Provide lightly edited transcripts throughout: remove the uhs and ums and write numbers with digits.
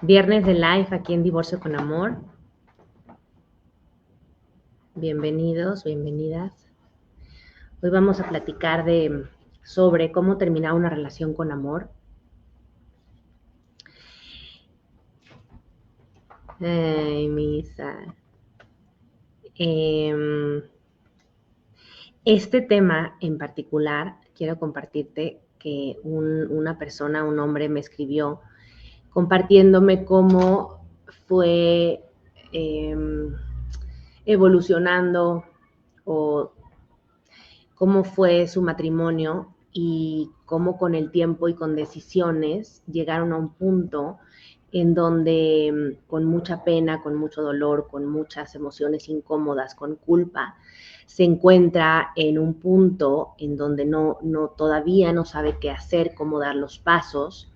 Viernes de live aquí en Divorcio con Amor. Bienvenidos, bienvenidas. Hoy vamos a platicar sobre cómo terminar una relación con amor. Ay, Misa. Este tema en particular, quiero compartirte que una persona, un hombre me escribió compartiéndome cómo fue evolucionando o cómo fue su matrimonio y cómo con el tiempo y con decisiones llegaron a un punto en donde con mucha pena, con mucho dolor, con muchas emociones incómodas, con culpa, se encuentra en un punto en donde todavía no sabe qué hacer, cómo dar los pasos.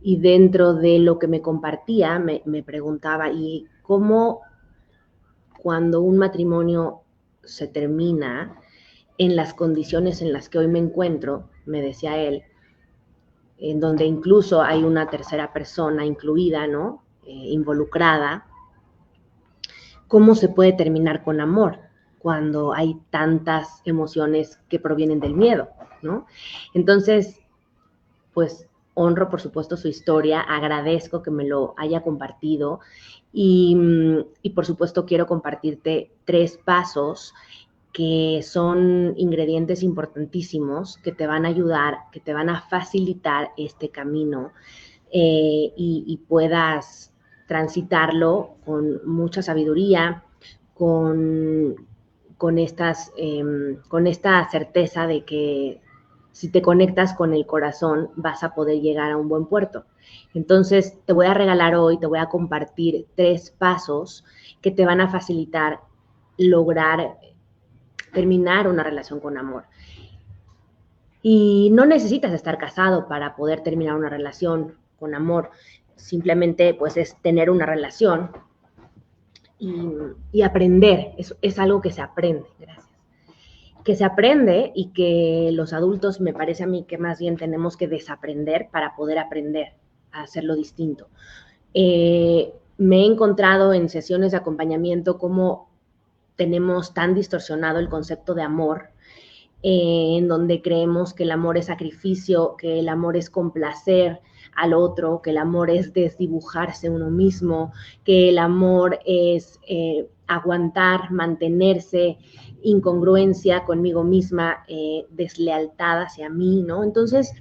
Y dentro de lo que me compartía, me preguntaba, ¿y cómo cuando un matrimonio se termina, en las condiciones en las que hoy me encuentro, me decía él, en donde incluso hay una tercera persona incluida, ¿no? Involucrada, ¿cómo se puede terminar con amor cuando hay tantas emociones que provienen del miedo, ¿no? Entonces, pues honro, por supuesto, su historia, agradezco que me lo haya compartido y por supuesto quiero compartirte 3 pasos que son ingredientes importantísimos que te van a ayudar, que te van a facilitar este camino y puedas transitarlo con mucha sabiduría, con, con esta certeza de que si te conectas con el corazón vas a poder llegar a un buen puerto. Entonces te voy a regalar hoy, te voy a compartir 3 pasos que te van a facilitar lograr terminar una relación con amor. Y no necesitas estar casado para poder terminar una relación con amor. Simplemente pues es tener una relación y aprender. Es algo que se aprende. Gracias. Que se aprende y que los adultos me parece a mí que más bien tenemos que desaprender para poder aprender a hacerlo distinto. Me he encontrado en sesiones de acompañamiento cómo tenemos tan distorsionado el concepto de amor, en donde creemos que el amor es sacrificio, que el amor es complacer al otro, que el amor es desdibujarse uno mismo, que el amor es aguantar, mantenerse, incongruencia conmigo misma, deslealtad hacia mí, ¿no? Entonces,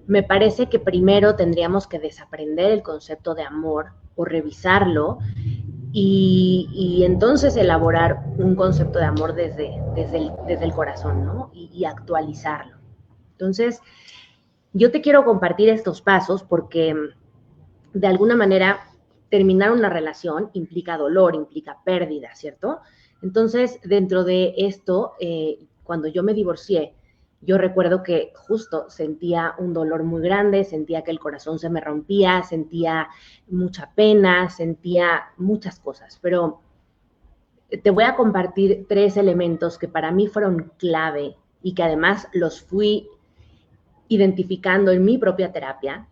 me parece que primero tendríamos que desaprender el concepto de amor o revisarlo y entonces elaborar un concepto de amor desde el corazón, ¿no? Y actualizarlo. Entonces, yo te quiero compartir estos pasos porque de alguna manera terminar una relación implica dolor, implica pérdida, ¿cierto? Entonces, dentro de esto, cuando yo me divorcié, yo recuerdo que justo sentía un dolor muy grande, sentía que el corazón se me rompía, sentía mucha pena, sentía muchas cosas, pero te voy a compartir 3 elementos que para mí fueron clave y que además los fui identificando en mi propia terapia,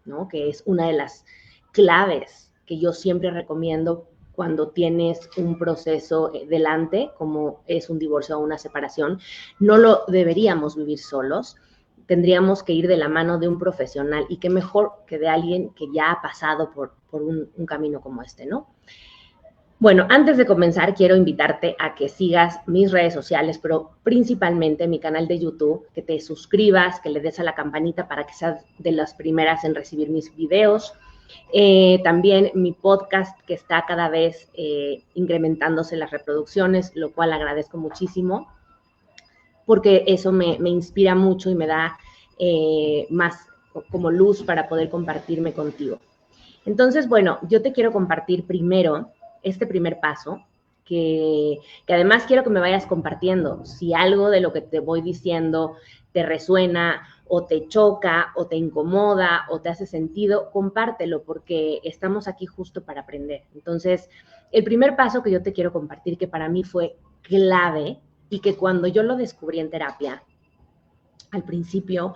¿no? Que es una de las claves que yo siempre recomiendo cuando tienes un proceso delante, como es un divorcio o una separación. No lo deberíamos vivir solos, tendríamos que ir de la mano de un profesional y qué mejor que de alguien que ya ha pasado por un camino como este, ¿no? Bueno, antes de comenzar, quiero invitarte a que sigas mis redes sociales, pero principalmente mi canal de YouTube, que te suscribas, que le des a la campanita para que seas de las primeras en recibir mis videos. También mi podcast, que está cada vez incrementándose las reproducciones, lo cual agradezco muchísimo, porque eso me inspira mucho y me da más como luz para poder compartirme contigo. Entonces, bueno, yo te quiero compartir primero este primer paso, que además quiero que me vayas compartiendo. Si algo de lo que te voy diciendo te resuena o te choca o te incomoda o te hace sentido, compártelo porque estamos aquí justo para aprender. Entonces, el primer paso que yo te quiero compartir, que para mí fue clave y que cuando yo lo descubrí en terapia, al principio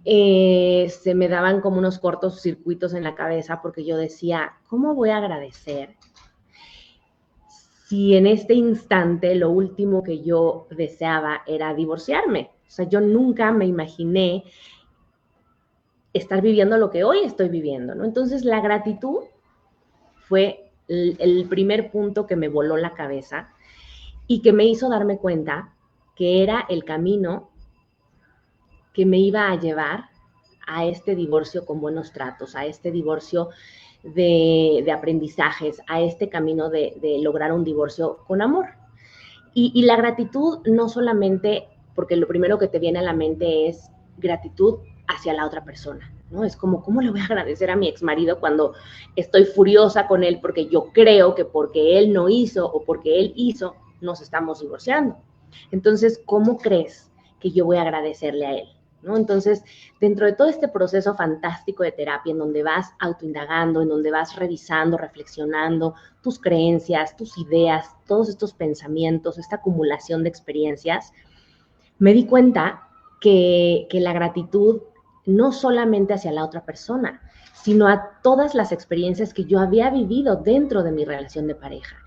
se me daban como unos cortos circuitos en la cabeza porque yo decía, ¿cómo voy a agradecer si en este instante lo último que yo deseaba era divorciarme? O sea, yo nunca me imaginé estar viviendo lo que hoy estoy viviendo, ¿no? Entonces, la gratitud fue el primer punto que me voló la cabeza y que me hizo darme cuenta que era el camino que me iba a llevar a este divorcio con buenos tratos, a este divorcio de aprendizajes, a este camino de lograr un divorcio con amor. Y la gratitud no solamente, porque lo primero que te viene a la mente es gratitud hacia la otra persona, ¿no? Es como, ¿cómo le voy a agradecer a mi exmarido cuando estoy furiosa con él porque yo creo que porque él no hizo o porque él hizo, nos estamos divorciando? Entonces, ¿cómo crees que yo voy a agradecerle a él? ¿No? Entonces, dentro de todo este proceso fantástico de terapia, en donde vas autoindagando, en donde vas revisando, reflexionando tus creencias, tus ideas, todos estos pensamientos, esta acumulación de experiencias, me di cuenta que la gratitud no solamente hacia la otra persona, sino a todas las experiencias que yo había vivido dentro de mi relación de pareja.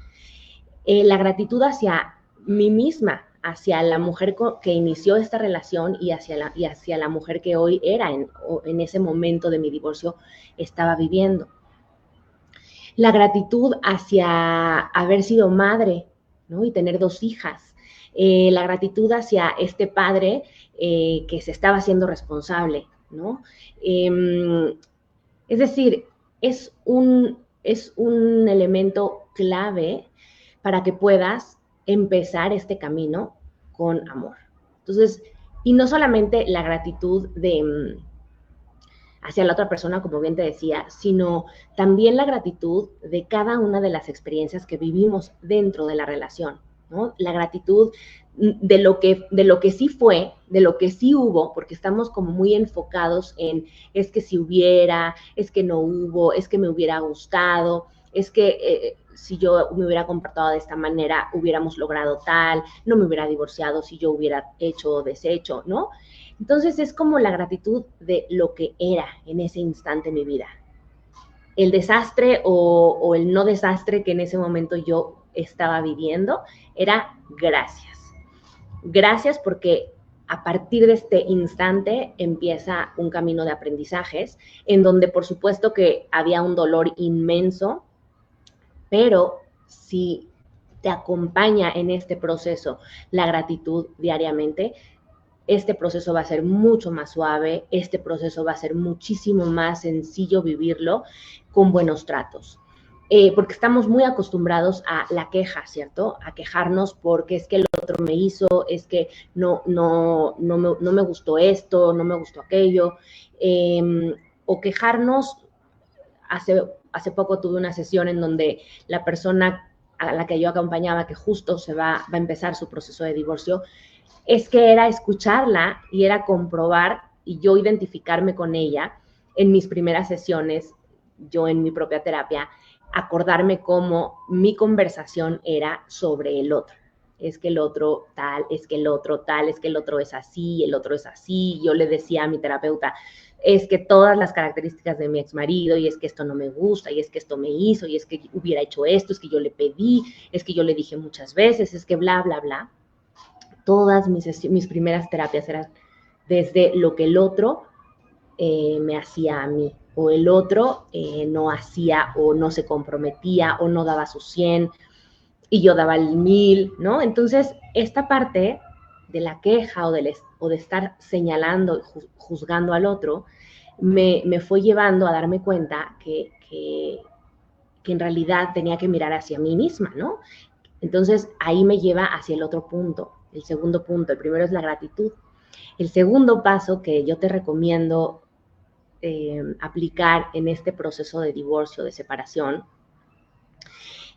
La gratitud hacia mí misma, hacia la mujer que inició esta relación y hacia la mujer que hoy era en ese momento de mi divorcio estaba viviendo. La gratitud hacia haber sido madre, ¿no? Y tener 2 hijas. La gratitud hacia este padre que se estaba haciendo responsable, ¿no? Es decir, es un elemento clave para que puedas empezar este camino con amor. Entonces, y no solamente la gratitud hacia la otra persona, como bien te decía, sino también la gratitud de cada una de las experiencias que vivimos dentro de la relación, ¿no? La gratitud de lo que sí fue, de lo que sí hubo, porque estamos como muy enfocados en es que si hubiera, es que no hubo, es que me hubiera gustado, es que si yo me hubiera comportado de esta manera, hubiéramos logrado tal, no me hubiera divorciado si yo hubiera hecho o deshecho, ¿no? Entonces es como la gratitud de lo que era en ese instante en mi vida. El desastre o el no desastre que en ese momento yo estaba viviendo era gracias. Gracias porque a partir de este instante empieza un camino de aprendizajes en donde por supuesto que había un dolor inmenso, pero si te acompaña en este proceso la gratitud diariamente, este proceso va a ser mucho más suave, este proceso va a ser muchísimo más sencillo vivirlo con buenos tratos. Porque estamos muy acostumbrados a la queja, ¿cierto? A quejarnos porque es que el otro me hizo, es que no me gustó esto, no me gustó aquello, o quejarnos. Hace poco tuve una sesión en donde la persona a la que yo acompañaba, que justo se va a empezar su proceso de divorcio, es que era escucharla y era comprobar y yo identificarme con ella en mis primeras sesiones, yo en mi propia terapia, acordarme cómo mi conversación era sobre el otro. Es que el otro tal, es que el otro tal, es que el otro es así, el otro es así. Yo le decía a mi terapeuta, es que todas las características de mi exmarido, y es que esto no me gusta, y es que esto me hizo, y es que hubiera hecho esto, es que yo le pedí, es que yo le dije muchas veces, es que bla, bla, bla. Todas mis primeras terapias eran desde lo que el otro me hacía a mí, o el otro no hacía, o no se comprometía, o no daba su 100, y yo daba el 1000, ¿no? Entonces, esta parte de la queja o de estar señalando, juzgando al otro, me fue llevando a darme cuenta que en realidad tenía que mirar hacia mí misma, ¿no? Entonces, ahí me lleva hacia el otro punto, el segundo punto. El primero es la gratitud. El segundo paso que yo te recomiendo aplicar en este proceso de divorcio, de separación,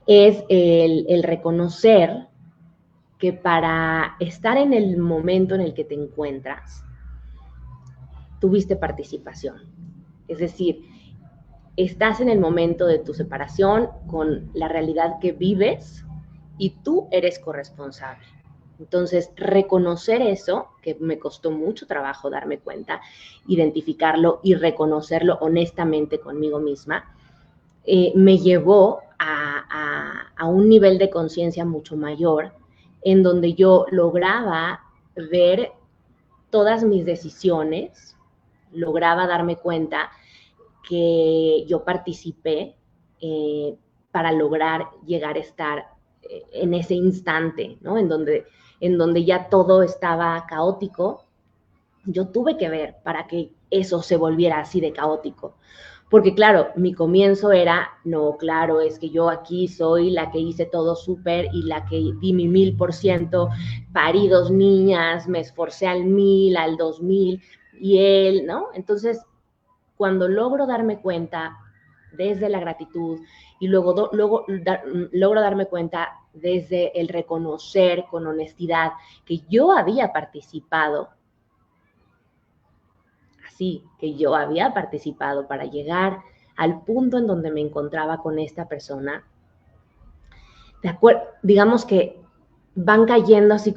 es el reconocer que para estar en el momento en el que te encuentras, tuviste participación. Es decir, estás en el momento de tu separación con la realidad que vives y tú eres corresponsable, Entonces, reconocer eso, que me costó mucho trabajo darme cuenta, identificarlo y reconocerlo honestamente conmigo misma, me llevó a un nivel de conciencia mucho mayor, en donde yo lograba ver todas mis decisiones, lograba darme cuenta que yo participé para lograr llegar a estar en ese instante, ¿no? En donde ya todo estaba caótico. Yo tuve que ver para que eso se volviera así de caótico. Porque claro, mi comienzo era, no, claro, es que yo aquí soy la que hice todo súper y la que di mi 1000%, parí 2 niñas, me esforcé al 1000, al 2000, y él, ¿no? Entonces, cuando logro darme cuenta desde la gratitud y luego logro darme cuenta desde el reconocer con honestidad que yo había participado, así, que yo había participado para llegar al punto en donde me encontraba con esta persona, digamos que van cayendo así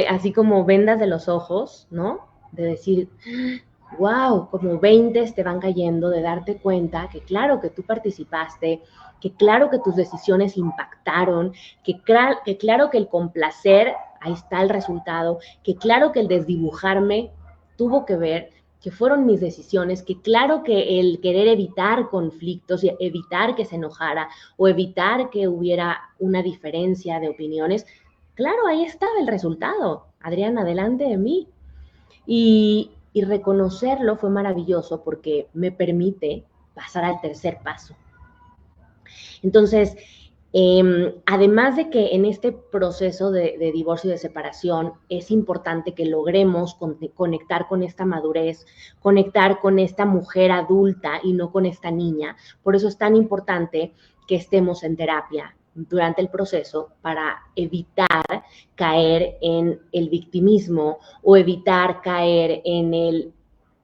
así como vendas de los ojos, ¿no? De decir, wow, como 20 te van cayendo, de darte cuenta que claro que tú participaste, que claro que tus decisiones impactaron, que claro que el complacer, ahí está el resultado, que claro que el desdibujarme tuvo que ver, que fueron mis decisiones, que claro que el querer evitar conflictos y evitar que se enojara o evitar que hubiera una diferencia de opiniones, claro, ahí estaba el resultado, Adriana, delante de mí. Y reconocerlo fue maravilloso porque me permite pasar al tercer paso. Entonces, además de que en este proceso de divorcio y de separación es importante que logremos conectar con esta madurez, conectar con esta mujer adulta y no con esta niña. Por eso es tan importante que estemos en terapia durante el proceso para evitar caer en el victimismo o evitar caer en el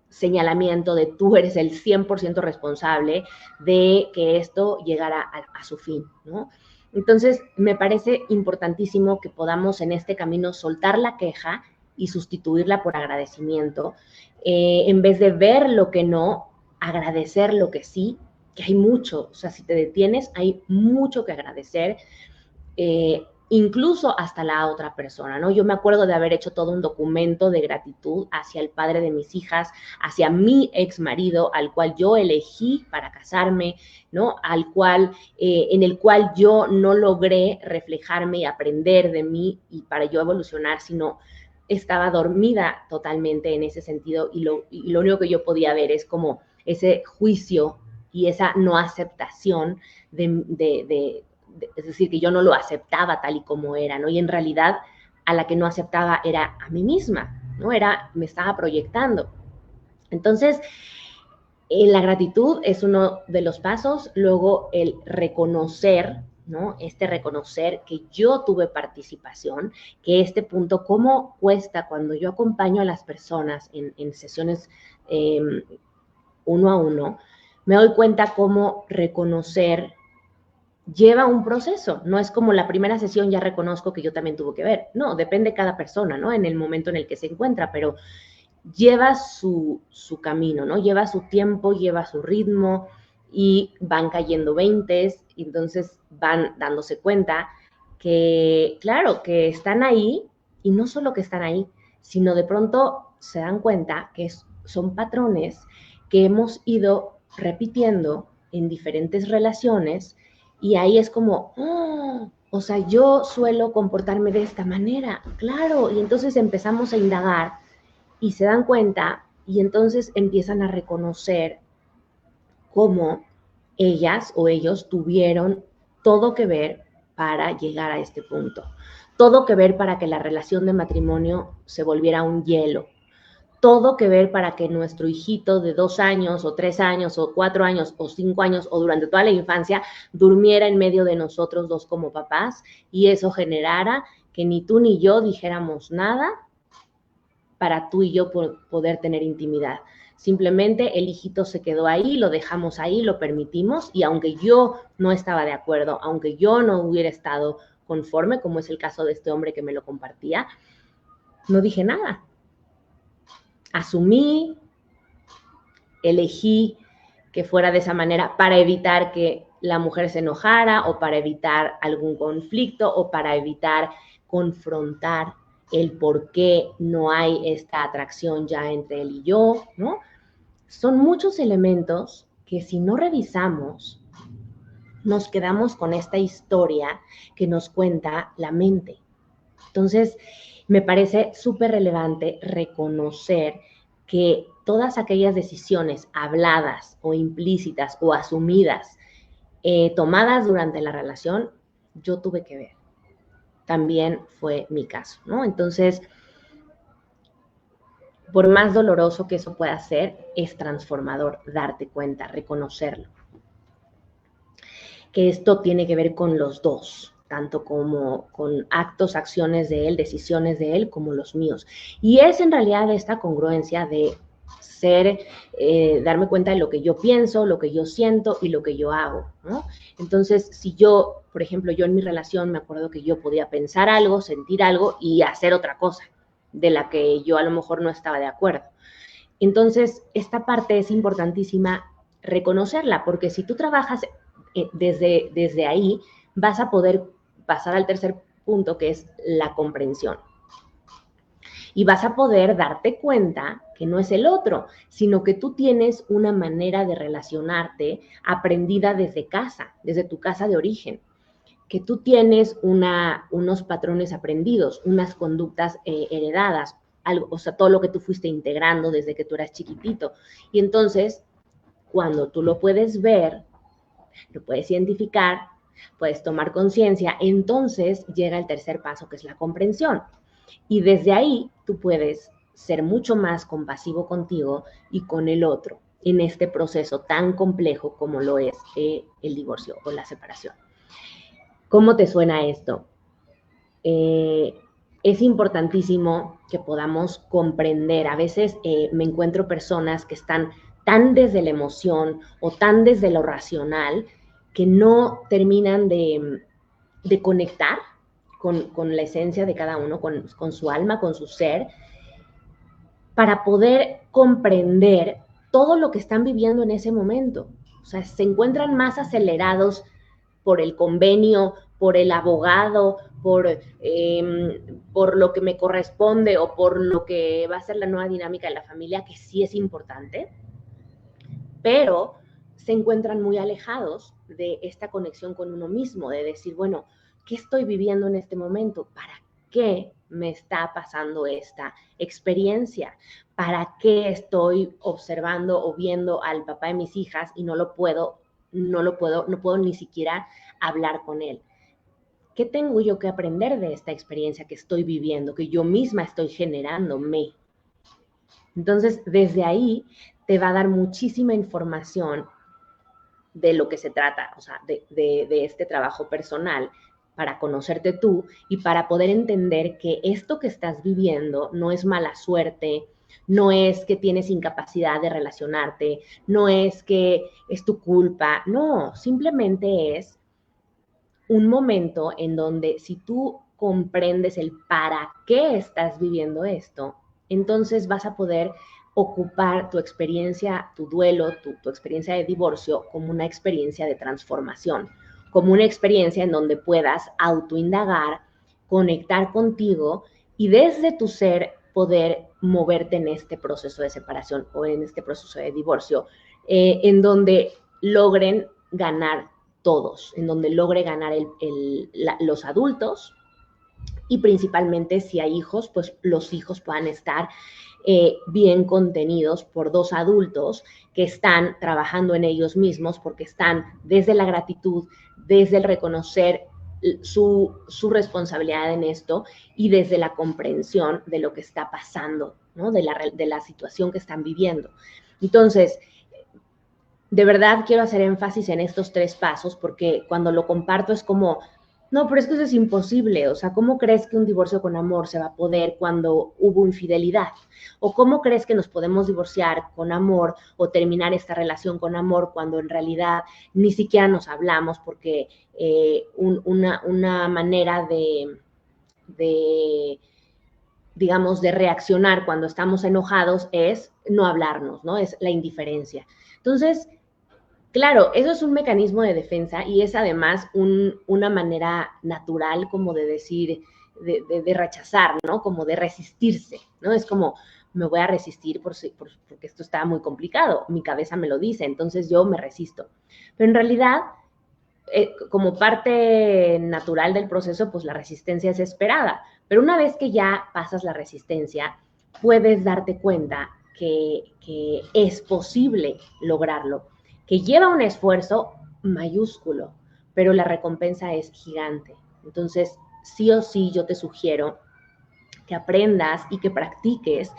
señalamiento de tú eres el 100% responsable de que esto llegara a su fin, ¿no? Entonces, me parece importantísimo que podamos en este camino soltar la queja y sustituirla por agradecimiento, en vez de ver lo que no, agradecer lo que sí, que hay mucho, o sea, si te detienes, hay mucho que agradecer, incluso hasta la otra persona, ¿no? Yo me acuerdo de haber hecho todo un documento de gratitud hacia el padre de mis hijas, hacia mi ex marido, al cual yo elegí para casarme, ¿no? En el cual yo no logré reflejarme y aprender de mí y para yo evolucionar, sino estaba dormida totalmente en ese sentido y lo único que yo podía ver es como ese juicio y esa no aceptación es decir, que yo no lo aceptaba tal y como era, ¿no? Y en realidad a la que no aceptaba era a mí misma, ¿no? Me estaba proyectando. Entonces, la gratitud es uno de los pasos, luego el reconocer, ¿no? Reconocer que yo tuve participación, que este punto, cómo cuesta cuando yo acompaño a las personas en sesiones uno a uno, me doy cuenta cómo reconocer lleva un proceso, no es como la primera sesión ya reconozco que yo también tuve que ver, no, depende de cada persona, ¿no? En el momento en el que se encuentra, pero lleva su camino, ¿no? Lleva su tiempo, lleva su ritmo y van cayendo veintes, y entonces van dándose cuenta que, claro, que están ahí y no solo que están ahí, sino de pronto se dan cuenta que son patrones que hemos ido repitiendo en diferentes relaciones y ahí es como, oh, o sea, yo suelo comportarme de esta manera, claro, y entonces empezamos a indagar y se dan cuenta y entonces empiezan a reconocer cómo ellas o ellos tuvieron todo que ver para llegar a este punto, todo que ver para que la relación de matrimonio se volviera un hielo, todo que ver para que nuestro hijito de 2 años o 3 años o 4 años o 5 años o durante toda la infancia durmiera en medio de nosotros dos como papás y eso generara que ni tú ni yo dijéramos nada para tú y yo poder tener intimidad. Simplemente el hijito se quedó ahí, lo dejamos ahí, lo permitimos y aunque yo no estaba de acuerdo, aunque yo no hubiera estado conforme, como es el caso de este hombre que me lo compartía, no dije nada. Asumí, elegí que fuera de esa manera para evitar que la mujer se enojara o para evitar algún conflicto o para evitar confrontar el por qué no hay esta atracción ya entre él y yo, ¿no? Son muchos elementos que si no revisamos, nos quedamos con esta historia que nos cuenta la mente. Entonces, me parece súper relevante reconocer que todas aquellas decisiones habladas o implícitas o asumidas, tomadas durante la relación, yo tuve que ver. También fue mi caso, ¿no? Entonces, por más doloroso que eso pueda ser, es transformador darte cuenta, reconocerlo. Que esto tiene que ver con los dos, tanto como con actos, acciones de él, decisiones de él, como los míos. Y es en realidad esta congruencia de ser, darme cuenta de lo que yo pienso, lo que yo siento y lo que yo hago, ¿no? Entonces, si yo, por ejemplo, yo en mi relación me acuerdo que yo podía pensar algo, sentir algo y hacer otra cosa de la que yo a lo mejor no estaba de acuerdo. Entonces, esta parte es importantísima reconocerla, porque si tú trabajas desde ahí, vas a poder pasar al tercer punto, que es la comprensión. Y vas a poder darte cuenta que no es el otro, sino que tú tienes una manera de relacionarte aprendida desde casa, desde tu casa de origen, que tú tienes unos patrones aprendidos, unas conductas heredadas, algo, o sea, todo lo que tú fuiste integrando desde que tú eras chiquitito. Y entonces, cuando tú lo puedes ver, lo puedes identificar, puedes tomar conciencia, entonces llega el tercer paso, que es la comprensión. Y desde ahí tú puedes ser mucho más compasivo contigo y con el otro en este proceso tan complejo como lo es el divorcio o la separación. ¿Cómo te suena esto? Es importantísimo que podamos comprender. A veces me encuentro personas que están tan desde la emoción o tan desde lo racional que no terminan de conectar con la esencia de cada uno, con su alma, con su ser, para poder comprender todo lo que están viviendo en ese momento. O sea, se encuentran más acelerados por el convenio, por el abogado, por lo que me corresponde o por lo que va a ser la nueva dinámica de la familia, que sí es importante, pero se encuentran muy alejados de esta conexión con uno mismo, de decir, bueno, ¿qué estoy viviendo en este momento? ¿Para qué me está pasando esta experiencia? ¿Para qué estoy observando o viendo al papá de mis hijas y no puedo ni siquiera hablar con él? ¿Qué tengo yo que aprender de esta experiencia que estoy viviendo, que yo misma estoy generándome? Entonces, desde ahí te va a dar muchísima información de lo que se trata, o sea, de este trabajo personal para conocerte tú y para poder entender que esto que estás viviendo no es mala suerte, no es que tienes incapacidad de relacionarte, no es que es tu culpa, no, simplemente es un momento en donde si tú comprendes el para qué estás viviendo esto, entonces vas a poder ocupar tu experiencia, tu duelo, tu experiencia de divorcio como una experiencia de transformación, como una experiencia en donde puedas autoindagar, conectar contigo y desde tu ser poder moverte en este proceso de separación o en este proceso de divorcio, en donde logren ganar todos, en donde logre ganar los adultos y principalmente si hay hijos, pues los hijos puedan estar bien contenidos por dos adultos que están trabajando en ellos mismos porque están desde la gratitud, desde el reconocer su responsabilidad en esto y desde la comprensión de lo que está pasando, ¿no? de la situación que están viviendo. Entonces, de verdad quiero hacer énfasis en estos tres pasos porque cuando lo comparto es como No, pero es que eso es imposible. O sea, ¿cómo crees que un divorcio con amor se va a poder cuando hubo infidelidad? ¿O cómo crees que nos podemos divorciar con amor o terminar esta relación con amor cuando en realidad ni siquiera nos hablamos porque una manera de, digamos, de reaccionar cuando estamos enojados es no hablarnos, ¿no? Es la indiferencia. Entonces, claro, eso es un mecanismo de defensa y es además una manera natural como de decir, de rechazar, ¿no? Como de resistirse, ¿no? Es como, me voy a resistir porque esto está muy complicado, mi cabeza me lo dice, entonces yo me resisto. Pero en realidad, como parte natural del proceso, pues la resistencia es esperada. Pero una vez que ya pasas la resistencia, puedes darte cuenta que es posible lograrlo, que lleva un esfuerzo mayúsculo, pero la recompensa es gigante. Entonces, sí o sí, yo te sugiero que aprendas y que practiques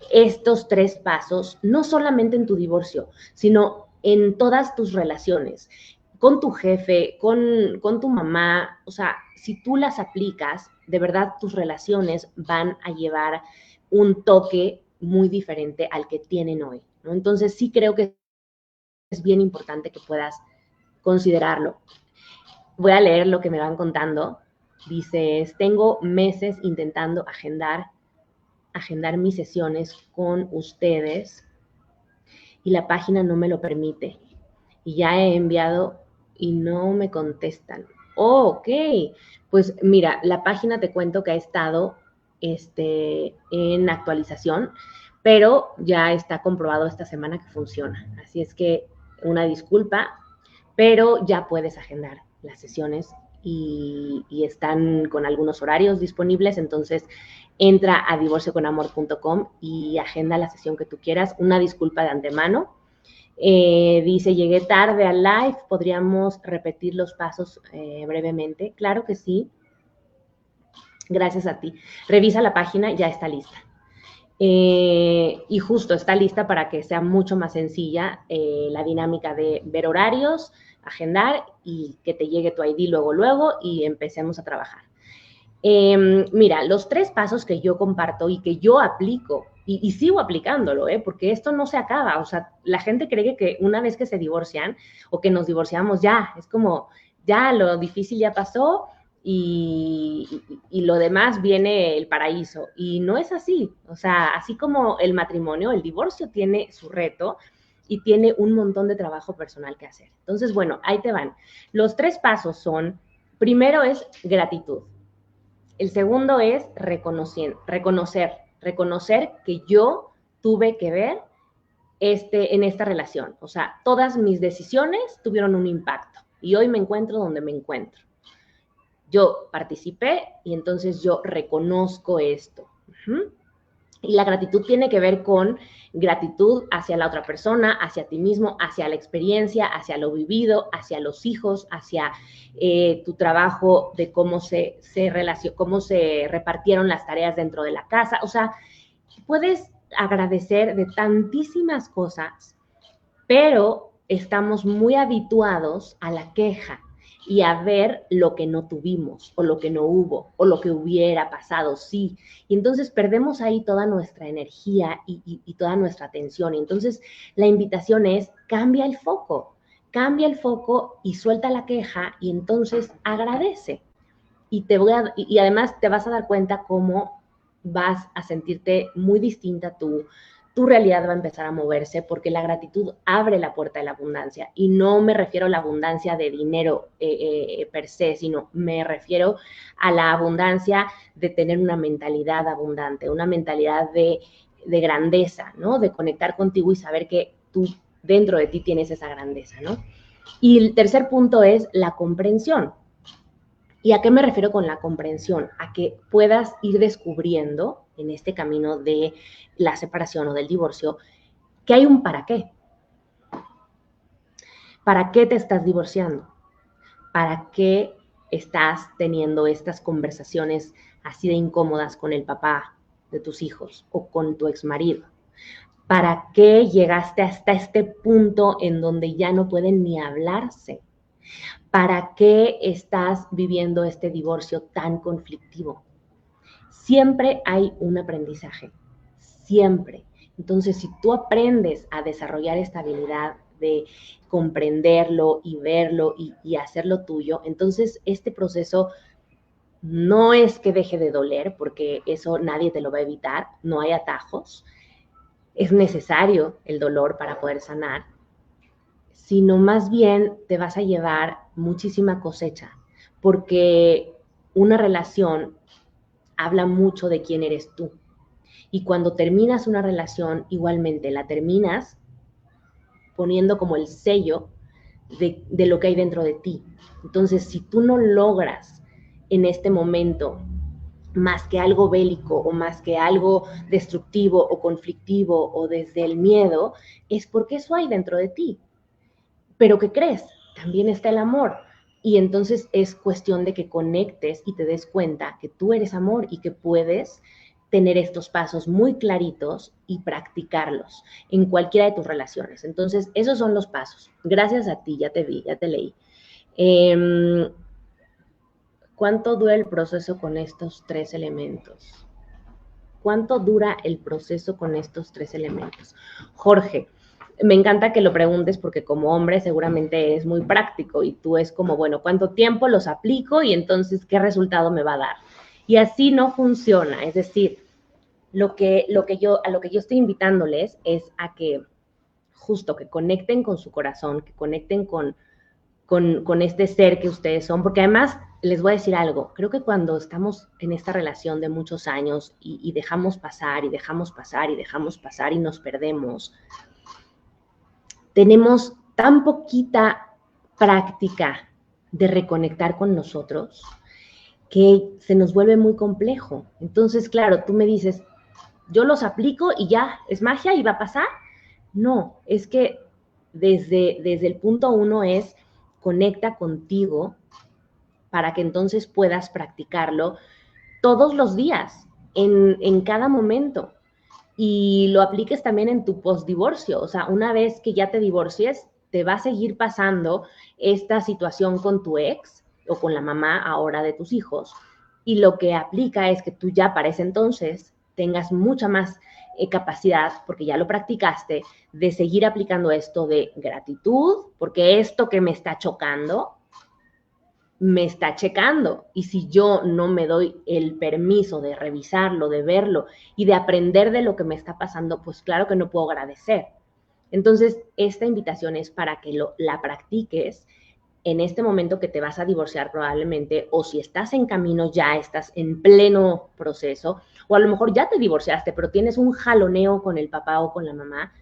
estos 3 pasos, no solamente en tu divorcio, sino en todas tus relaciones, con tu jefe, con tu mamá. O sea, si tú las aplicas, de verdad tus relaciones van a llevar un toque muy diferente al que tienen hoy, ¿no? Entonces sí creo que es bien importante que puedas considerarlo. Voy a leer lo que me van contando. Dices, tengo meses intentando agendar mis sesiones con ustedes y la página no me lo permite. Y ya he enviado y no me contestan. Oh, ok, pues mira, la página te cuento que ha estado en actualización, pero ya está comprobado esta semana que funciona. Así es que una disculpa, pero ya puedes agendar las sesiones y están con algunos horarios disponibles. Entonces entra a divorcioconamor.com y agenda la sesión que tú quieras. Una disculpa de antemano. Dice, llegué tarde al live, ¿podríamos repetir los pasos brevemente? Claro que sí, gracias a ti. Revisa la página, ya está lista. Y justo está lista para que sea mucho más sencilla la dinámica de ver horarios, agendar y que te llegue tu ID luego y empecemos a trabajar. Mira, los 3 pasos que yo comparto y que yo aplico y sigo aplicándolo, porque esto no se acaba. O sea, la gente cree que una vez que se divorcian o que nos divorciamos ya, es como, ya lo difícil ya pasó y lo demás viene el paraíso. Y no es así. O sea, así como el matrimonio, el divorcio tiene su reto y tiene un montón de trabajo personal que hacer. Entonces, bueno, ahí te van. Los 3 pasos son, primero es gratitud. El segundo es reconocer que yo tuve que ver en esta relación. O sea, todas mis decisiones tuvieron un impacto y hoy me encuentro donde me encuentro. Yo participé y entonces yo reconozco esto. Y la gratitud tiene que ver con gratitud hacia la otra persona, hacia ti mismo, hacia la experiencia, hacia lo vivido, hacia los hijos, hacia tu trabajo, de cómo cómo se repartieron las tareas dentro de la casa. O sea, puedes agradecer de tantísimas cosas, pero estamos muy habituados a la queja y a ver lo que no tuvimos o lo que no hubo o lo que hubiera pasado, sí. Y entonces perdemos ahí toda nuestra energía y toda nuestra atención. Y entonces la invitación es cambia el foco y suelta la queja y entonces agradece. Y además te vas a dar cuenta cómo vas a sentirte muy distinta tú. Tu realidad va a empezar a moverse porque la gratitud abre la puerta de la abundancia. Y no me refiero a la abundancia de dinero per se, sino me refiero a la abundancia de tener una mentalidad abundante, una mentalidad de grandeza, ¿no? De conectar contigo y saber que tú dentro de ti tienes esa grandeza, ¿no? Y el tercer punto es la comprensión. ¿Y a qué me refiero con la comprensión? A que puedas ir descubriendo en este camino de la separación o del divorcio que hay un para qué. ¿Para qué te estás divorciando? ¿Para qué estás teniendo estas conversaciones así de incómodas con el papá de tus hijos o con tu exmarido? ¿Para qué llegaste hasta este punto en donde ya no pueden ni hablarse? ¿Para qué estás viviendo este divorcio tan conflictivo? Siempre hay un aprendizaje, siempre. Entonces, si tú aprendes a desarrollar esta habilidad de comprenderlo y verlo y hacerlo tuyo, entonces este proceso no es que deje de doler, porque eso nadie te lo va a evitar, no hay atajos, es necesario el dolor para poder sanar, sino más bien te vas a llevar muchísima cosecha, porque una relación habla mucho de quién eres tú. Y cuando terminas una relación, igualmente la terminas poniendo como el sello de lo que hay dentro de ti. Entonces, si tú no logras en este momento más que algo bélico o más que algo destructivo o conflictivo o desde el miedo, es porque eso hay dentro de ti. Pero ¿qué crees? También está el amor. Y entonces es cuestión de que conectes y te des cuenta que tú eres amor y que puedes tener estos pasos muy claritos y practicarlos en cualquiera de tus relaciones. Entonces, esos son los pasos. Gracias a ti, ya te vi, ya te leí. ¿Cuánto dura el proceso con estos tres elementos? ¿Cuánto dura el proceso con estos tres elementos? Jorge, me encanta que lo preguntes porque como hombre seguramente es muy práctico y tú es como, bueno, ¿cuánto tiempo los aplico y entonces qué resultado me va a dar? Y así no funciona, es decir, a lo que yo estoy invitándoles es a que justo que conecten con su corazón, que conecten con este ser que ustedes son, porque además les voy a decir algo, creo que cuando estamos en esta relación de muchos años y dejamos pasar y dejamos pasar y dejamos pasar y nos perdemos, tenemos tan poquita práctica de reconectar con nosotros que se nos vuelve muy complejo. Entonces, claro, tú me dices, yo los aplico y ya, es magia y va a pasar. No, es que desde el punto uno es conecta contigo para que entonces puedas practicarlo todos los días, en cada momento. Y lo apliques también en tu postdivorcio. O sea, una vez que ya te divorcies, te va a seguir pasando esta situación con tu ex o con la mamá ahora de tus hijos. Y lo que aplica es que tú ya para ese entonces tengas mucha más capacidad, porque ya lo practicaste, de seguir aplicando esto de gratitud, porque esto que me está chocando, me está checando. Y si yo no me doy el permiso de revisarlo, de verlo y de aprender de lo que me está pasando, pues claro que no puedo agradecer. Entonces, esta invitación es para que la practiques en este momento que te vas a divorciar probablemente, o si estás en camino, ya estás en pleno proceso, o a lo mejor ya te divorciaste, pero tienes un jaloneo con el papá o con la mamá.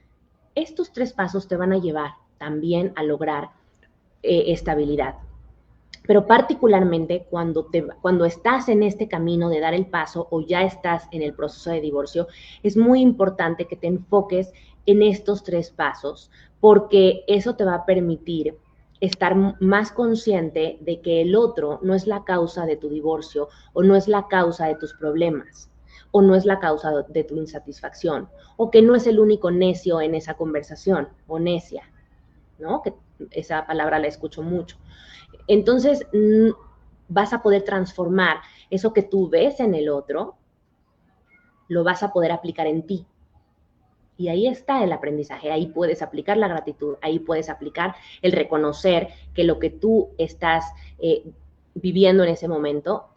Estos tres pasos te van a llevar también a lograr estabilidad. Pero particularmente cuando estás en este camino de dar el paso o ya estás en el proceso de divorcio, es muy importante que te enfoques en estos tres pasos, porque eso te va a permitir estar más consciente de que el otro no es la causa de tu divorcio o no es la causa de tus problemas o no es la causa de tu insatisfacción o que no es el único necio en esa conversación o necia, ¿no? Que esa palabra la escucho mucho. Entonces, vas a poder transformar eso que tú ves en el otro, lo vas a poder aplicar en ti. Y ahí está el aprendizaje, ahí puedes aplicar la gratitud, ahí puedes aplicar el reconocer que lo que tú estás viviendo en ese momento,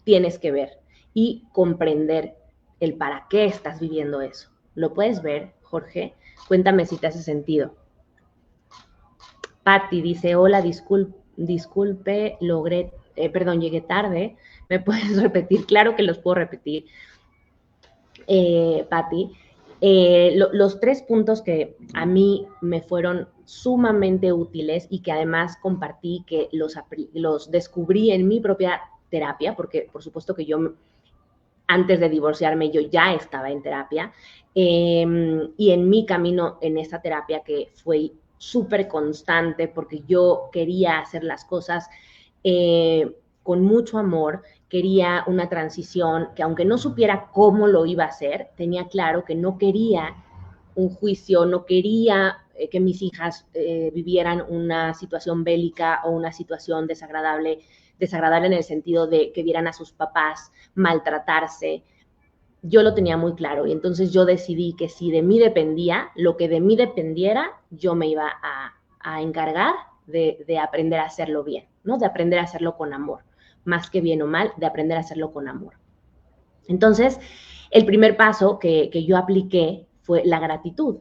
tienes que ver y comprender el para qué estás viviendo eso. ¿Lo puedes ver, Jorge? Cuéntame si te hace sentido. Patti dice, hola, disculpe, llegué tarde. ¿Me puedes repetir? Claro que los puedo repetir, Patti. Los tres puntos que a mí me fueron sumamente útiles y que además compartí, que los descubrí en mi propia terapia, porque por supuesto que yo antes de divorciarme yo ya estaba en terapia, y en mi camino en esta terapia que fue súper constante porque yo quería hacer las cosas con mucho amor, quería una transición que aunque no supiera cómo lo iba a hacer, tenía claro que no quería un juicio, no quería que mis hijas vivieran una situación bélica o una situación desagradable en el sentido de que vieran a sus papás maltratarse. Yo lo tenía muy claro y entonces yo decidí que si de mí dependía, lo que de mí dependiera, yo me iba a encargar de aprender a hacerlo bien, ¿no? De aprender a hacerlo con amor, más que bien o mal, de aprender a hacerlo con amor. Entonces, el primer paso que yo apliqué fue la gratitud.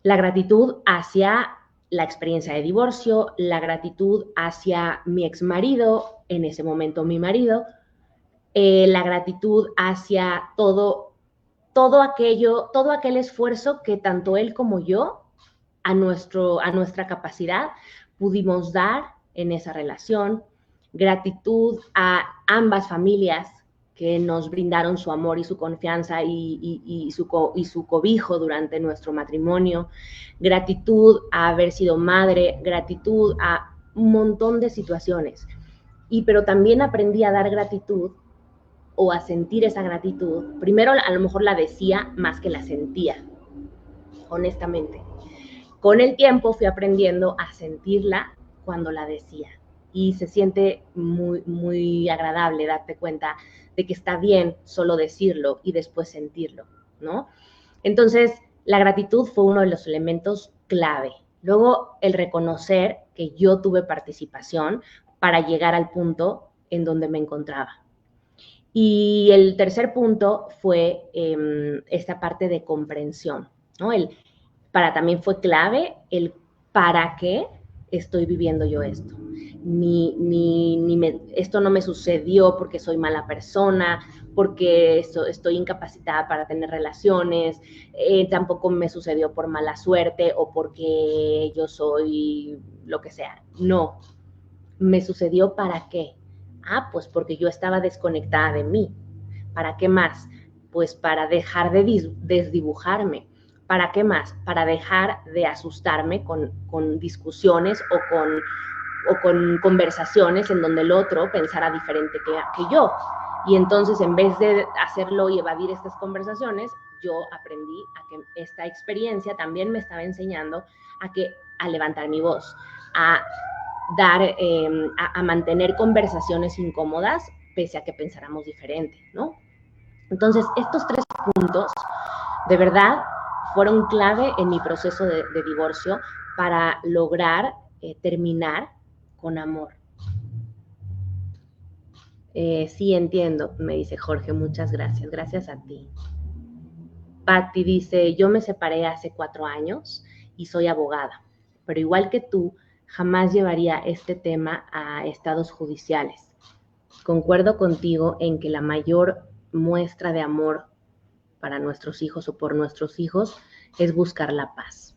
La gratitud hacia la experiencia de divorcio, la gratitud hacia mi exmarido, en ese momento mi marido, la gratitud hacia todo aquel esfuerzo que tanto él como yo, a nuestra capacidad, pudimos dar en esa relación. Gratitud a ambas familias que nos brindaron su amor y su confianza y su cobijo durante nuestro matrimonio. Gratitud a haber sido madre, gratitud a un montón de situaciones. Pero también aprendí a dar gratitud o a sentir esa gratitud. Primero a lo mejor la decía más que la sentía, honestamente. Con el tiempo fui aprendiendo a sentirla cuando la decía y se siente muy, muy agradable darte cuenta de que está bien solo decirlo y después sentirlo, ¿no? Entonces, la gratitud fue uno de los elementos clave. Luego, el reconocer que yo tuve participación para llegar al punto en donde me encontraba. Y el tercer punto fue esta parte de comprensión, ¿no? También fue clave el para qué estoy viviendo yo esto. Esto no me sucedió porque soy mala persona, porque estoy incapacitada para tener relaciones, tampoco me sucedió por mala suerte o porque yo soy lo que sea. No, me sucedió ¿para qué? Pues porque yo estaba desconectada de mí. ¿Para qué más? Pues para dejar de desdibujarme. ¿Para qué más? Para dejar de asustarme con discusiones o con conversaciones en donde el otro pensara diferente que yo. Y entonces, en vez de hacerlo y evadir estas conversaciones, yo aprendí a que esta experiencia también me estaba enseñando a levantar mi voz, a mantener conversaciones incómodas pese a que pensáramos diferente, ¿no? Entonces, estos 3 puntos, de verdad, fueron clave en mi proceso de divorcio para lograr terminar con amor. Sí, entiendo, me dice Jorge, muchas gracias. Gracias a ti. Patti dice, yo me separé hace 4 años y soy abogada, pero igual que tú, jamás llevaría este tema a estados judiciales. Concuerdo contigo en que la mayor muestra de amor para nuestros hijos o por nuestros hijos es buscar la paz.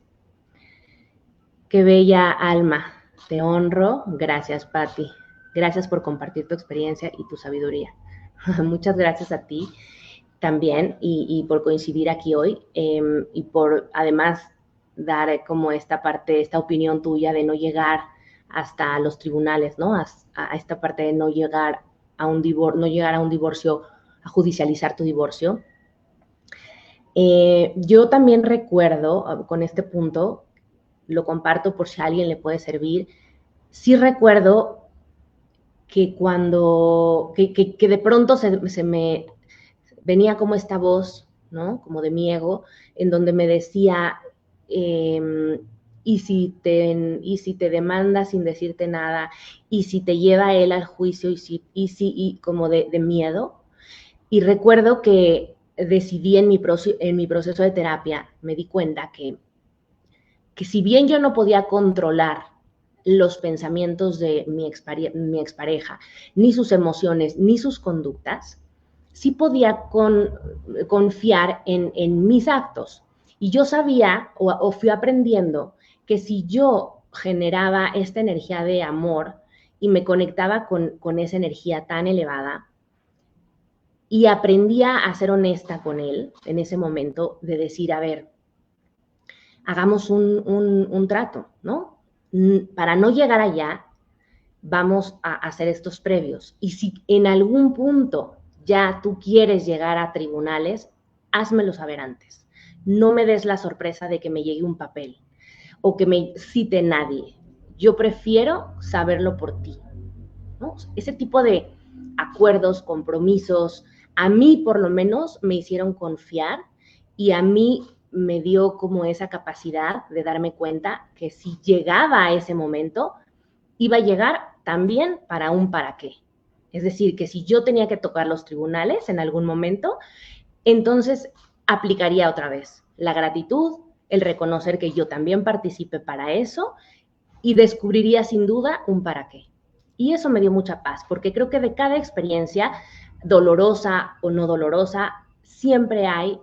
Qué bella alma, te honro. Gracias, Patti. Gracias por compartir tu experiencia y tu sabiduría. Muchas gracias a ti también y por coincidir aquí hoy y por además dar como esta opinión tuya de no llegar hasta los tribunales, ¿no? A esta parte de no llegar a un divorcio, a judicializar tu divorcio. Yo también recuerdo, con este punto, lo comparto por si a alguien le puede servir, sí recuerdo que que de pronto se me venía como esta voz, ¿no? Como de mi ego, en donde me decía, ¿y si te demanda sin decirte nada? ¿Y si te lleva él al juicio? ¿Y como de miedo? Y recuerdo que decidí en mi proceso de terapia, me di cuenta que si bien yo no podía controlar los pensamientos de mi expareja, ni sus emociones, ni sus conductas, sí podía confiar en mis actos. Y yo sabía o fui aprendiendo que si yo generaba esta energía de amor y me conectaba con esa energía tan elevada y aprendía a ser honesta con él en ese momento de decir, a ver, hagamos un trato, ¿no? Para no llegar allá, vamos a hacer estos previos. Y si en algún punto ya tú quieres llegar a tribunales, házmelo saber antes. No me des la sorpresa de que me llegue un papel. o que me cite nadie. Yo prefiero saberlo por ti, ¿no? Ese tipo de acuerdos, compromisos, a mí por lo menos me hicieron confiar y a mí me dio como esa capacidad de darme cuenta que si llegaba a ese momento, iba a llegar también para un para qué. Es decir, que si yo tenía que tocar los tribunales en algún momento, entonces aplicaría otra vez la gratitud, el reconocer que yo también participé para eso y descubriría sin duda un para qué. Y eso me dio mucha paz, porque creo que de cada experiencia, dolorosa o no dolorosa, siempre hay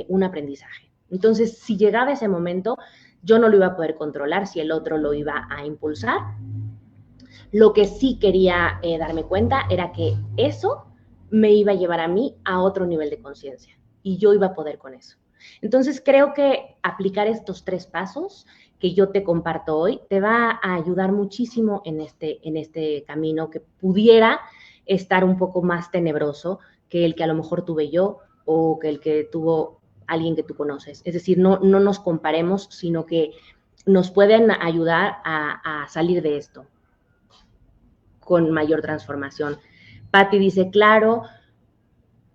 un aprendizaje. Entonces, si llegaba ese momento, yo no lo iba a poder controlar si el otro lo iba a impulsar. Lo que sí quería darme cuenta era que eso me iba a llevar a mí a otro nivel de conciencia y yo iba a poder con eso. Entonces creo que aplicar estos 3 pasos que yo te comparto hoy te va a ayudar muchísimo en este camino que pudiera estar un poco más tenebroso que el que a lo mejor tuve yo o que el que tuvo alguien que tú conoces. Es decir, no nos comparemos, sino que nos pueden ayudar a salir de esto con mayor transformación. Patti dice, claro,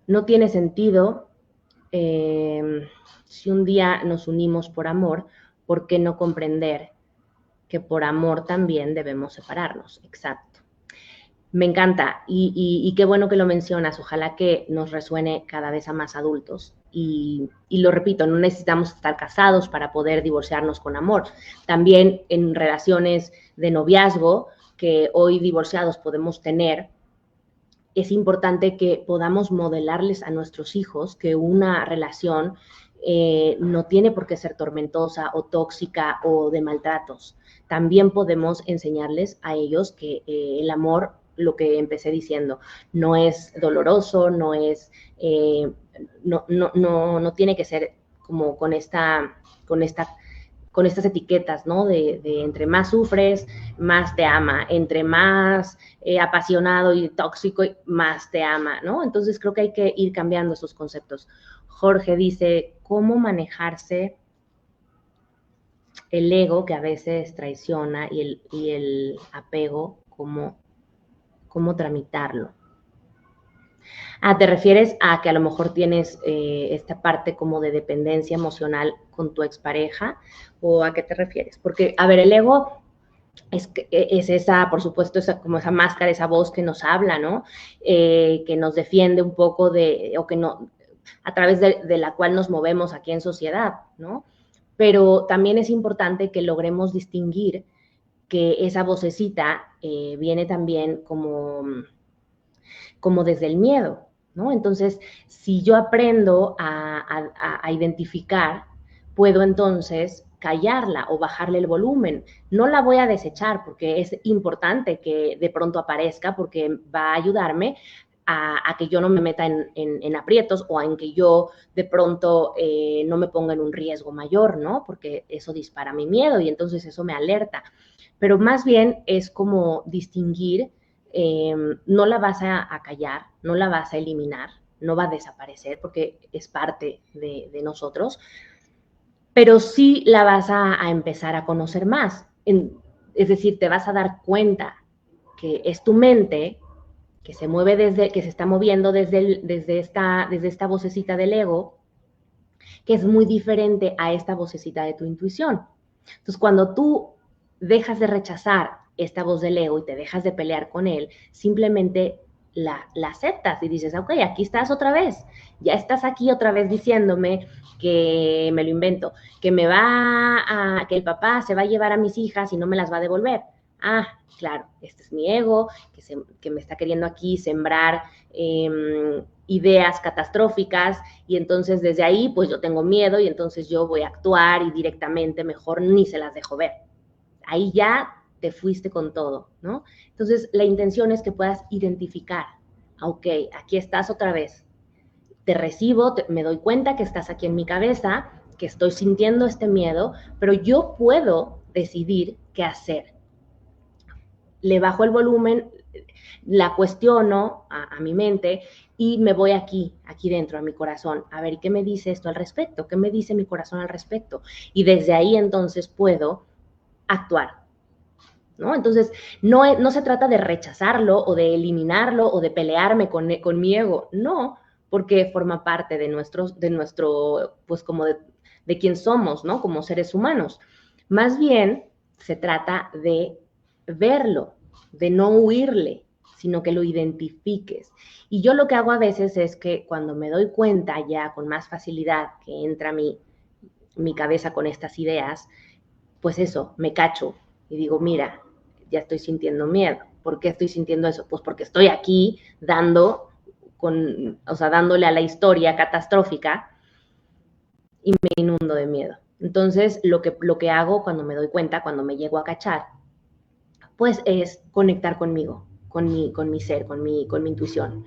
no tiene sentido si un día nos unimos por amor, ¿por qué no comprender que por amor también debemos separarnos? Exacto. Me encanta y qué bueno que lo mencionas. Ojalá que nos resuene cada vez a más adultos. Y lo repito, no necesitamos estar casados para poder divorciarnos con amor. También en relaciones de noviazgo que hoy divorciados podemos tener, es importante que podamos modelarles a nuestros hijos que una relación no tiene por qué ser tormentosa o tóxica o de maltratos. También podemos enseñarles a ellos que el amor, lo que empecé diciendo, no es doloroso, no es, no tiene que ser como con estas etiquetas, ¿no? De entre más sufres, más te ama, entre más apasionado y tóxico, más te ama, ¿no? Entonces creo que hay que ir cambiando esos conceptos. Jorge dice, ¿cómo manejarse el ego que a veces traiciona y el apego, cómo tramitarlo? ¿Te refieres a que a lo mejor tienes esta parte como de dependencia emocional con tu expareja? ¿O a qué te refieres? Porque, a ver, el ego es esa, por supuesto, como esa máscara, esa voz que nos habla, ¿no? Que nos defiende un poco o que no, a través de la cual nos movemos aquí en sociedad, ¿no? Pero también es importante que logremos distinguir que esa vocecita viene también como desde el miedo, ¿no? Entonces, si yo aprendo a identificar, puedo entonces callarla o bajarle el volumen. No la voy a desechar porque es importante que de pronto aparezca porque va a ayudarme a que yo no me meta en aprietos o en que yo de pronto no me ponga en un riesgo mayor, ¿no? Porque eso dispara mi miedo y entonces eso me alerta. Pero más bien es como distinguir, no la vas a callar, no la vas a eliminar, no va a desaparecer porque es parte de nosotros, pero sí la vas a empezar a conocer más. Es decir, te vas a dar cuenta que es tu mente que se mueve que se está moviendo desde esta vocecita del ego, que es muy diferente a esta vocecita de tu intuición. Entonces, cuando tú dejas de rechazar esta voz del ego y te dejas de pelear con él, simplemente la aceptas y dices, ok, aquí estás otra vez, ya estás aquí otra vez diciéndome que, me lo invento, que que el papá se va a llevar a mis hijas y no me las va a devolver. Claro, este es mi ego, que me está queriendo aquí sembrar ideas catastróficas y entonces desde ahí pues yo tengo miedo y entonces yo voy a actuar y directamente mejor ni se las dejo ver. Ahí ya te fuiste con todo, ¿no? Entonces la intención es que puedas identificar, ok, aquí estás otra vez, te recibo, me doy cuenta que estás aquí en mi cabeza, que estoy sintiendo este miedo, pero yo puedo decidir qué hacer. Le bajo el volumen, la cuestiono a mi mente y me voy aquí dentro, a mi corazón, a ver, ¿qué me dice esto al respecto? ¿Qué me dice mi corazón al respecto? Y desde ahí entonces puedo actuar, ¿no? Entonces, no se trata de rechazarlo o de eliminarlo o de pelearme con mi ego, no, porque forma parte de nuestro pues como de quién somos, ¿no? Como seres humanos. Más bien, se trata de verlo, de no huirle, sino que lo identifiques. Y yo lo que hago a veces es que cuando me doy cuenta ya con más facilidad que entra mi cabeza con estas ideas, pues eso, me cacho y digo, mira, ya estoy sintiendo miedo. ¿Por qué estoy sintiendo eso? Pues porque estoy aquí dándole a la historia catastrófica y me inundo de miedo. Entonces, lo que hago cuando me doy cuenta, cuando me llego a cachar, pues es conectar conmigo, con mi ser, con mi intuición.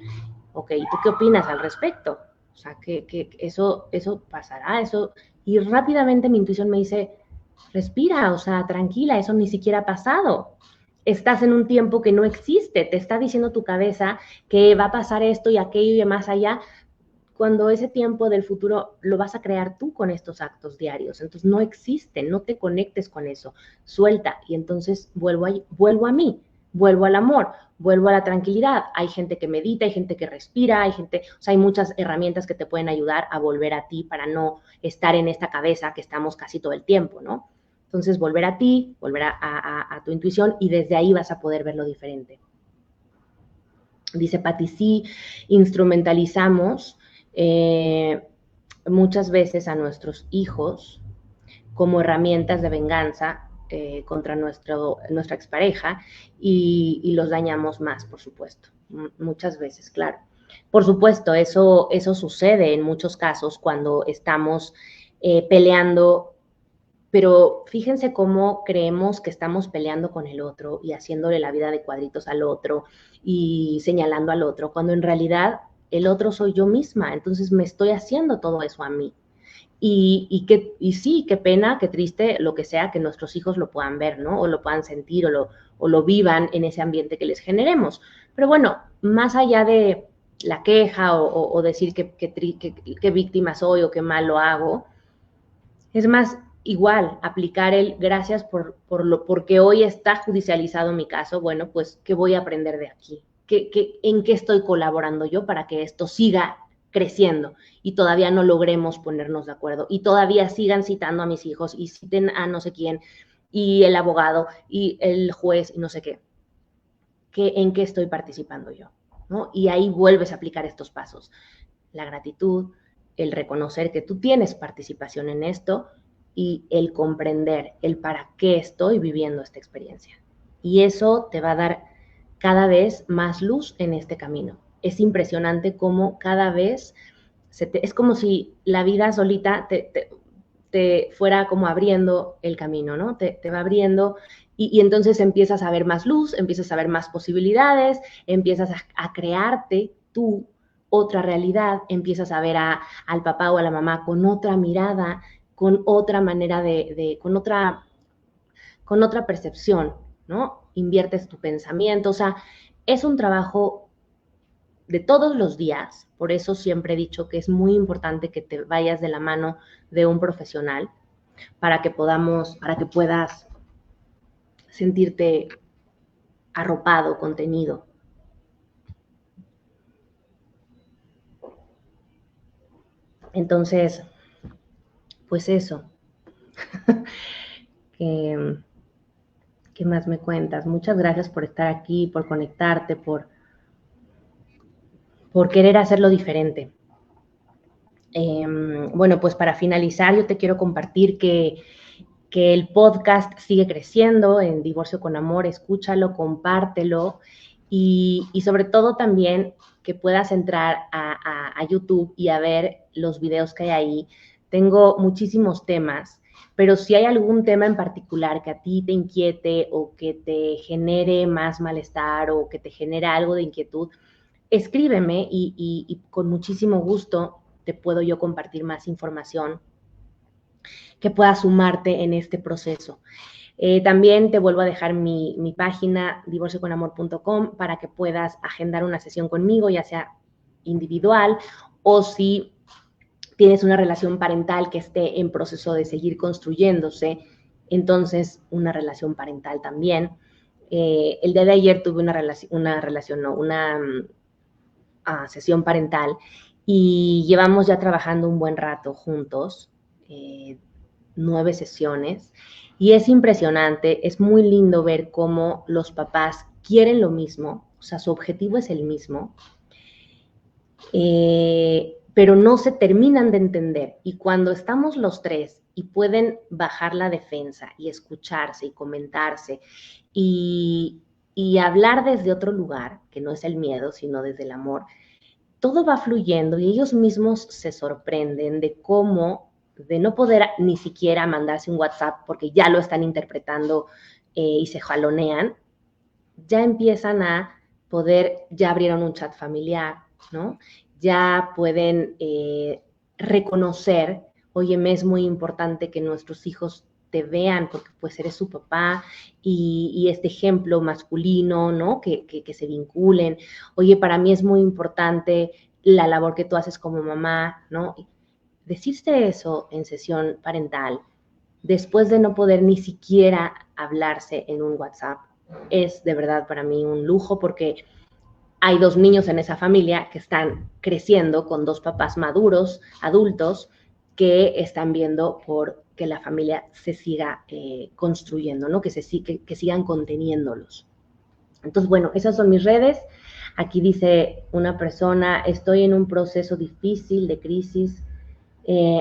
Ok, ¿tú qué opinas al respecto? O sea, que eso pasará, eso. Y rápidamente mi intuición me dice, respira, o sea, tranquila, eso ni siquiera ha pasado. Estás en un tiempo que no existe, te está diciendo tu cabeza que va a pasar esto y aquello y más allá, cuando ese tiempo del futuro lo vas a crear tú con estos actos diarios. Entonces no existe, no te conectes con eso, suelta y entonces vuelvo a mí, vuelvo al amor, vuelvo a la tranquilidad. Hay gente que medita, hay gente que respira, o sea, hay muchas herramientas que te pueden ayudar a volver a ti para no estar en esta cabeza que estamos casi todo el tiempo, ¿no? Entonces volver a ti, volver a tu intuición y desde ahí vas a poder verlo diferente. Dice Patti, sí, instrumentalizamos muchas veces a nuestros hijos como herramientas de venganza contra nuestra expareja y los dañamos más, por supuesto. Muchas veces, claro. Por supuesto, eso sucede en muchos casos cuando estamos peleando, pero fíjense cómo creemos que estamos peleando con el otro y haciéndole la vida de cuadritos al otro y señalando al otro, cuando en realidad el otro soy yo misma, entonces me estoy haciendo todo eso a mí. Y sí, qué pena, qué triste, lo que sea, que nuestros hijos lo puedan ver, ¿no? O lo puedan sentir o lo vivan en ese ambiente que les generemos. Pero bueno, más allá de la queja o decir qué víctima soy o qué mal lo hago, es más, igual, aplicar el gracias porque hoy está judicializado mi caso, bueno, pues, ¿qué voy a aprender de aquí? ¿En qué estoy colaborando yo para que esto siga creciendo y todavía no logremos ponernos de acuerdo y todavía sigan citando a mis hijos y citen a no sé quién y el abogado y el juez y no sé qué? ¿En qué estoy participando yo? ¿No? Y ahí vuelves a aplicar estos pasos. La gratitud, el reconocer que tú tienes participación en esto y el comprender el para qué estoy viviendo esta experiencia. Y eso te va a dar cada vez más luz en este camino. Es impresionante cómo cada vez es como si la vida solita te fuera como abriendo el camino, ¿no? Te va abriendo y entonces empiezas a ver más luz, empiezas a ver más posibilidades, empiezas a crearte tú otra realidad, empiezas a ver al papá o a la mamá con otra mirada, con otra manera con otra percepción, ¿no? Inviertes tu pensamiento, o sea, es un trabajo de todos los días, por eso siempre he dicho que es muy importante que te vayas de la mano de un profesional para que puedas sentirte arropado, contenido. Entonces, pues eso. ¿Qué más me cuentas? Muchas gracias por estar aquí, por conectarte, por querer hacerlo diferente. Bueno, pues para finalizar, yo te quiero compartir que el podcast sigue creciendo en Divorcio con Amor. Escúchalo, compártelo y sobre todo también que puedas entrar a YouTube y a ver los videos que hay ahí. Tengo muchísimos temas, pero si hay algún tema en particular que a ti te inquiete o que te genere más malestar o que te genere algo de inquietud, escríbeme y con muchísimo gusto te puedo yo compartir más información que pueda sumarte en este proceso. También te vuelvo a dejar mi página, divorcioconamor.com, para que puedas agendar una sesión conmigo, ya sea individual o si tienes una relación parental que esté en proceso de seguir construyéndose, entonces una relación parental también. El día de ayer tuve una sesión parental y llevamos ya trabajando un buen rato juntos, 9 sesiones, y es impresionante, es muy lindo ver cómo los papás quieren lo mismo, o sea, su objetivo es el mismo, pero no se terminan de entender. Y cuando estamos los tres y pueden bajar la defensa y escucharse y comentarse y hablar desde otro lugar, que no es el miedo, sino desde el amor, todo va fluyendo y ellos mismos se sorprenden de cómo, de no poder ni siquiera mandarse un WhatsApp porque ya lo están interpretando y se jalonean, ya empiezan a poder, ya abrieron un chat familiar, ¿no? Ya pueden reconocer, oye, me es muy importante que nuestros hijos te vean porque pues eres su papá y este ejemplo masculino, ¿no? Que se vinculen. Oye, para mí es muy importante la labor que tú haces como mamá, ¿no? Decirse eso en sesión parental, después de no poder ni siquiera hablarse en un WhatsApp, es de verdad para mí un lujo porque hay 2 niños en esa familia que están creciendo con 2 papás maduros, adultos, que están viendo por que la familia se siga construyendo, ¿no? Que sigan conteniéndolos. Entonces, bueno, esas son mis redes. Aquí dice una persona, estoy en un proceso difícil de crisis,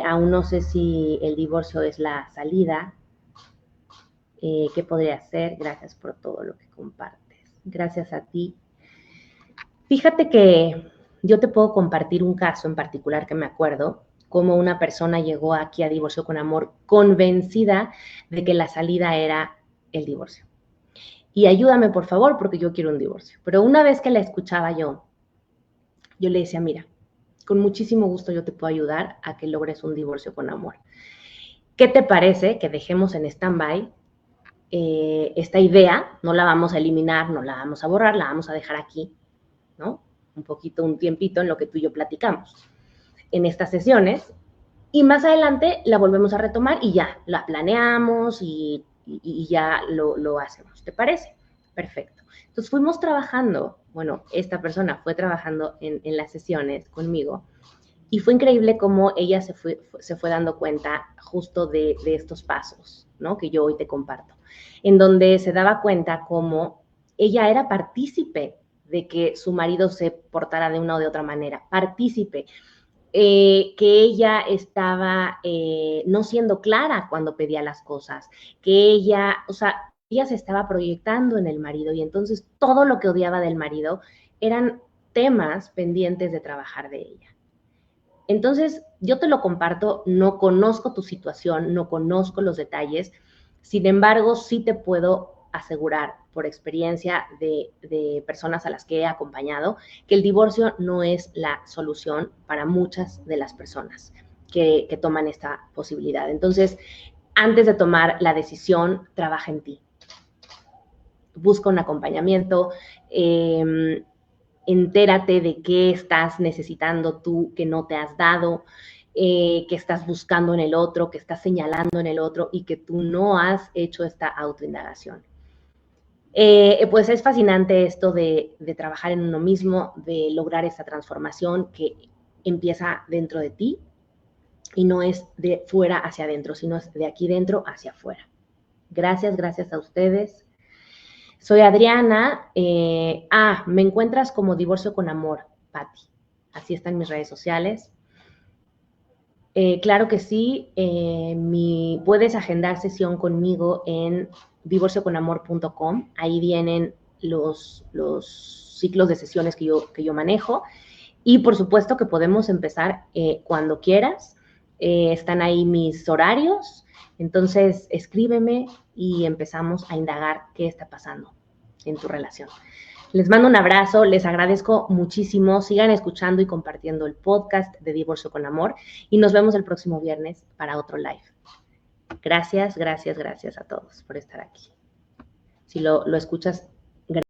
aún no sé si el divorcio es la salida. ¿Qué podría hacer? Gracias por todo lo que compartes. Gracias a ti. Fíjate que yo te puedo compartir un caso en particular que me acuerdo, cómo una persona llegó aquí a Divorcio con Amor convencida de que la salida era el divorcio. Y ayúdame, por favor, porque yo quiero un divorcio. Pero una vez que la escuchaba yo le decía, mira, con muchísimo gusto yo te puedo ayudar a que logres un divorcio con amor. ¿Qué te parece que dejemos en stand-by esta idea? No la vamos a eliminar, no la vamos a borrar, la vamos a dejar aquí, ¿no? Un tiempito en lo que tú y yo platicamos en estas sesiones, y más adelante la volvemos a retomar y ya, la planeamos y ya lo hacemos. ¿Te parece? Perfecto. Entonces fuimos trabajando, bueno, esta persona fue trabajando en las sesiones conmigo y fue increíble cómo ella se fue dando cuenta justo de estos pasos, ¿no? Que yo hoy te comparto, en donde se daba cuenta cómo ella era partícipe de que su marido se portara de una o de otra manera, partícipe, que ella estaba no siendo clara cuando pedía las cosas, que ella, o sea, ella se estaba proyectando en el marido y entonces todo lo que odiaba del marido eran temas pendientes de trabajar de ella. Entonces, yo te lo comparto, no conozco tu situación, no conozco los detalles, sin embargo, sí te puedo asegurar por experiencia de personas a las que he acompañado que el divorcio no es la solución para muchas de las personas que toman esta posibilidad. Entonces, antes de tomar la decisión, trabaja en ti. Busca un acompañamiento, entérate de qué estás necesitando tú que no te has dado, que estás buscando en el otro, que estás señalando en el otro y que tú no has hecho esta autoindagación. Pues es fascinante esto de trabajar en uno mismo, de lograr esta transformación que empieza dentro de ti y no es de fuera hacia adentro, sino es de aquí dentro hacia afuera. Gracias a ustedes. Soy Adriana. Me encuentras como Divorcio con Amor, Patti. Así están mis redes sociales. Claro que sí. Puedes agendar sesión conmigo en divorcioconamor.com. Ahí vienen los ciclos de sesiones que yo manejo. Y por supuesto que podemos empezar cuando quieras. Están ahí mis horarios. Entonces, escríbeme y empezamos a indagar qué está pasando en tu relación. Les mando un abrazo, les agradezco muchísimo. Sigan escuchando y compartiendo el podcast de Divorcio con Amor y nos vemos el próximo viernes para otro live. Gracias, gracias, gracias a todos por estar aquí. Si lo escuchas